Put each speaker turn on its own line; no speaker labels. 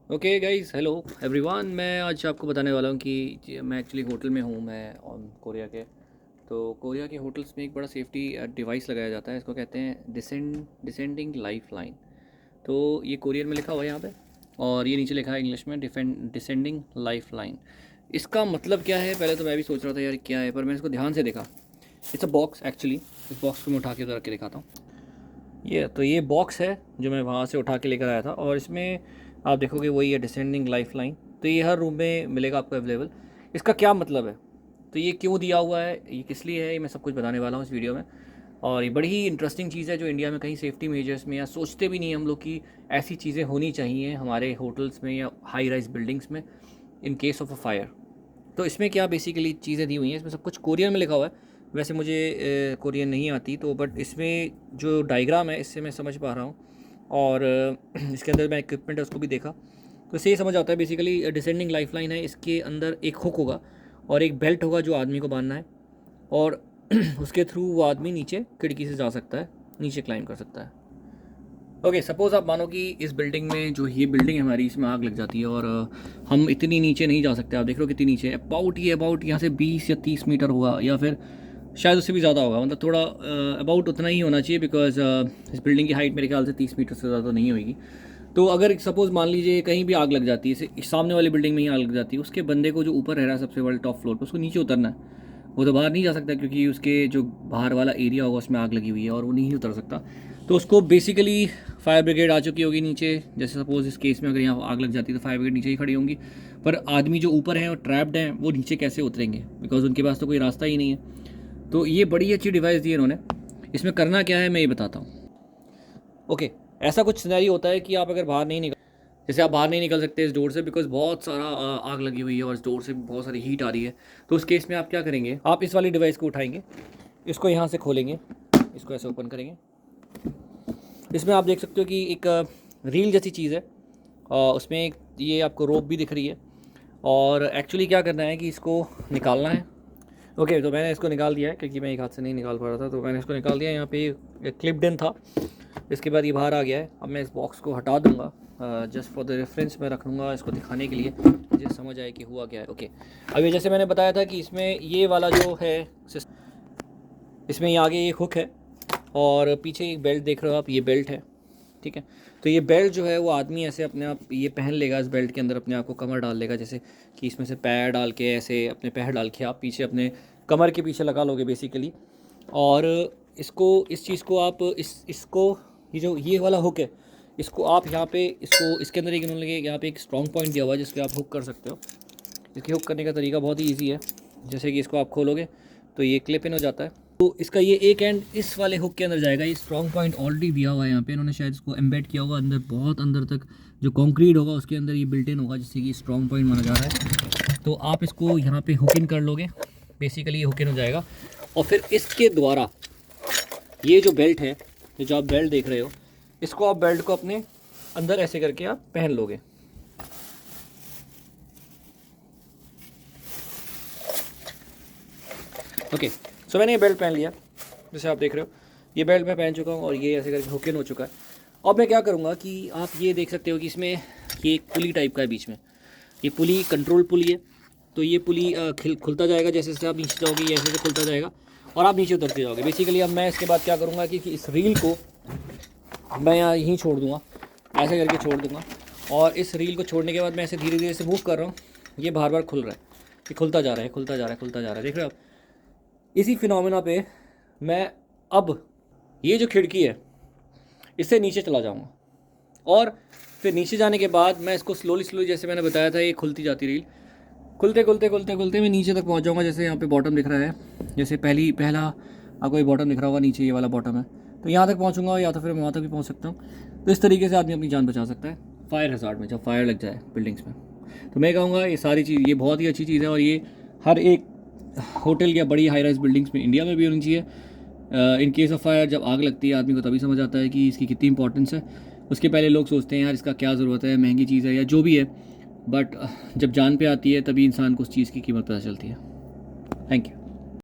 Okay guys, hello everyone. मैं आज आपको बताने वाला हूँ कि मैं एक्चुअली होटल में हूँ। मैं कोरिया के। तो कोरिया के होटल्स में एक बड़ा सेफ्टी डिवाइस लगाया जाता है। इसको कहते हैं डिसेंडिंग लाइफ लाइन। तो ये कोरियन में लिखा हुआ है यहाँ पे, और ये नीचे लिखा है इंग्लिश में डिसेंडिंग लाइफ लाइन। इसका मतलब क्या है? पहले तो मैं भी सोच रहा था यार क्या है, पर मैंने इसको ध्यान से देखा। It's a box actually. इस बॉक्स को मैं उठा के उधर रख के दिखाता हूँ। ये बॉक्स है जो मैं वहाँ से उठा के लेकर आया था, और इसमें आप देखोगे वही है डिसेंडिंग लाइफ लाइन। तो ये हर रूम में मिलेगा आपको अवेलेबल। इसका क्या मतलब है, तो ये क्यों दिया हुआ है, ये किस लिए है, ये मैं सब कुछ बताने वाला हूँ इस वीडियो में। और ये बड़ी ही इंटरेस्टिंग चीज़ है जो इंडिया में कहीं सेफ्टी मेजर्स में या सोचते भी नहीं हम लोग कि ऐसी चीज़ें होनी चाहिए हमारे होटल्स में या हाई राइज बिल्डिंग्स में in case of a fire. तो इसमें क्या बेसिकली चीज़ें दी हुई हैं, इसमें सब कुछ कोरियन में लिखा हुआ है। वैसे मुझे कोरियन नहीं आती, तो बट इसमें जो डायग्राम है इससे मैं समझ पा रहा हूँ। और इसके अंदर मैं इक्विपमेंट है उसको भी देखा, तो इससे ये समझ आता है बेसिकली डिसेंडिंग लाइफ लाइन है। इसके अंदर एक हुक होगा और एक बेल्ट होगा जो आदमी को बांधना है, और उसके थ्रू वो आदमी नीचे खिड़की से जा सकता है, नीचे क्लाइंब कर सकता है। ओके, सपोज़ आप मानो कि इस बिल्डिंग में, जो ये बिल्डिंग है हमारी, इसमें आग लग जाती है और हम इतनी नीचे नहीं जा सकते। आप देख रहे हो कितनी नीचे है। अबाउट यहाँ से 20 या 30 मीटर होगा, या फिर शायद उससे भी ज़्यादा होगा। मतलब थोड़ा अबाउट उतना ही होना चाहिए, बिकॉज इस बिल्डिंग की हाइट मेरे ख्याल से 30 मीटर से ज़्यादा नहीं होगी। तो अगर सपोज़ मान लीजिए कहीं भी आग लग जाती है, सामने वाली बिल्डिंग में ही आग लग जाती है, उसके बंदे को जो ऊपर रह रहा है सबसे बड़े टॉप फ्लोर पर, उसको नीचे उतरना है। वो तो बाहर नहीं जा सकता, क्योंकि उसके जो बाहर वाला एरिया होगा उसमें आग लगी हुई है और वो नहीं उतर सकता। तो उसको बेसिकली फायर ब्रिगेड आ चुकी होगी नीचे। जैसे सपोज़ इस केस में अगर यहाँ आग लग जाती है तो फायर ब्रिगेड नीचे ही खड़ी होंगी, पर आदमी जो ऊपर हैं और ट्रैप्ड हैं वो नीचे कैसे उतरेंगे, बिकॉज उनके पास तो कोई रास्ता ही नहीं है। तो ये बड़ी अच्छी डिवाइस दी है इन्होंने। इसमें करना क्या है मैं ये बताता हूँ। ओके, ऐसा कुछ सिनेरियो होता है कि आप अगर बाहर नहीं निकल, जैसे आप बाहर नहीं निकल सकते इस डोर से, बिकॉज बहुत सारा आग लगी हुई है और इस डोर से बहुत सारी हीट आ रही है। तो उस केस में आप क्या करेंगे, आप इस वाली डिवाइस को उठाएंगे, इसको यहाँ से खोलेंगे, इसको ऐसे ओपन करेंगे। इसमें आप देख सकते हो कि एक रील जैसी चीज़ है, उसमें एक ये आपको रोप भी दिख रही है। और एक्चुअली क्या करना है कि इसको निकालना है। ओके, तो मैंने इसको निकाल दिया है क्योंकि मैं एक हाथ से नहीं निकाल पा रहा था, तो मैंने इसको निकाल दिया। यहाँ पे एक क्लिप्ड इन था, इसके बाद ये बाहर आ गया है। अब मैं इस बॉक्स को हटा दूंगा, जस्ट फॉर द रेफरेंस मैं रख लूँगा इसको दिखाने के लिए, मुझे समझ आए कि हुआ क्या है। ओके, अब ये जैसे मैंने बताया था कि इसमें ये वाला जो है, इसमें ये आगे एक हुक है और पीछे एक बेल्ट देख रहे हो आप, ये बेल्ट है, ठीक है। तो ये बेल्ट जो है वो आदमी ऐसे अपने आप ये पहन लेगा, इस बेल्ट के अंदर अपने आप को कमर डाल लेगा, जैसे कि इसमें से पैर डाल के, ऐसे अपने पैर डाल के आप पीछे अपने कमर के पीछे लगा लोगे बेसिकली। और इसको, इस चीज़ को आप इसको, ये जो ये वाला हुक है, इसको आप यहाँ पे, इसको इसके अंदर एक इन्होंने यहाँ पे एक स्ट्रॉन्ग पॉइंट दिया हुआ है जिसके आप हुक कर सकते हो। इसकी हुक करने का तरीका बहुत ही ईजी है। जैसे कि इसको आप खोलोगे तो ये क्लिप इन हो जाता है। तो इसका ये एक एंड इस वाले हुक के अंदर जाएगा। ये स्ट्रॉन्ग पॉइंट ऑलरेडी दिया हुआ है यहाँ पे, इन्होंने शायद इसको एम्बेड किया हुआ अंदर, बहुत अंदर तक जो कंक्रीट होगा उसके अंदर ये बिल्ट इन होगा, जिससे कि स्ट्रॉन्ग पॉइंट माना जा रहा है। तो आप इसको यहाँ पे हुक इन कर लोगे, बेसिकली ये हुक इन हो जाएगा। और फिर इसके द्वारा ये जो बेल्ट है, ये जो आप बेल्ट देख रहे हो, इसको आप बेल्ट को अपने अंदर ऐसे करके आप पहन लोगे। ओके, सो मैंने ये बेल्ट पहन लिया, जैसे आप देख रहे हो ये बेल्ट मैं पहन चुका हूँ और ये ऐसे करके हुक इन हो चुका है। अब मैं क्या करूँगा कि आप ये देख सकते हो कि इसमें ये एक पुली टाइप का है बीच में, ये पुली कंट्रोल पुली है। तो ये पुली खुलता जाएगा, जैसे जैसे आप नीचे जाओगे ये ऐसे खुलता जाएगा और आप नीचे उतरते जाओगे बेसिकली। अब मैं इसके बाद क्या करूँगा कि इस रील को मैं यहाँ यहीं छोड़ दूँगा, ऐसे करके छोड़ दूँगा। और इस रील को छोड़ने के बाद मैं ऐसे धीरे धीरे से मूव कर रहा हूँ, ये बार बार खुल रहा है, ये खुलता जा रहा है, खुलता जा रहा है, खुलता जा रहा है, देख रहे हो आप। इसी फिनोमेना पे मैं अब ये जो खिड़की है इससे नीचे चला जाऊँगा, और फिर नीचे जाने के बाद मैं इसको स्लोली जैसे मैंने बताया था, ये खुलती जाती रील, खुलते खुलते खुलते खुलते मैं नीचे तक पहुँच जाऊँगा। जैसे यहाँ पे बॉटम दिख रहा है, जैसे पहला आपको ये बॉटम दिख रहा होगा, नीचे ये वाला बॉटम है, तो यहाँ तक पहुँचूँगा, या तो फिर मैं वहाँ तक भी पहुँच सकता हूँ। तो इस तरीके से आदमी अपनी जान बचा सकता है फायर हज़ार्ड में, जब फायर लग जाए बिल्डिंग्स में। तो मैं कहूँगा ये सारी चीज़, ये बहुत ही अच्छी चीज़ है, और ये हर एक होटल या बड़ी हाई राइज बिल्डिंग्स में इंडिया में भी होनी चाहिए। इन केस ऑफ फायर जब आग लगती है आदमी को तभी समझ आता है कि इसकी कितनी इंपॉर्टेंस है। उसके पहले लोग सोचते हैं यार इसका क्या ज़रूरत है, महंगी चीज़ है या जो भी है, बट जब जान पे आती है तभी इंसान को उस चीज़ की कीमत पता चलती है। Thank you.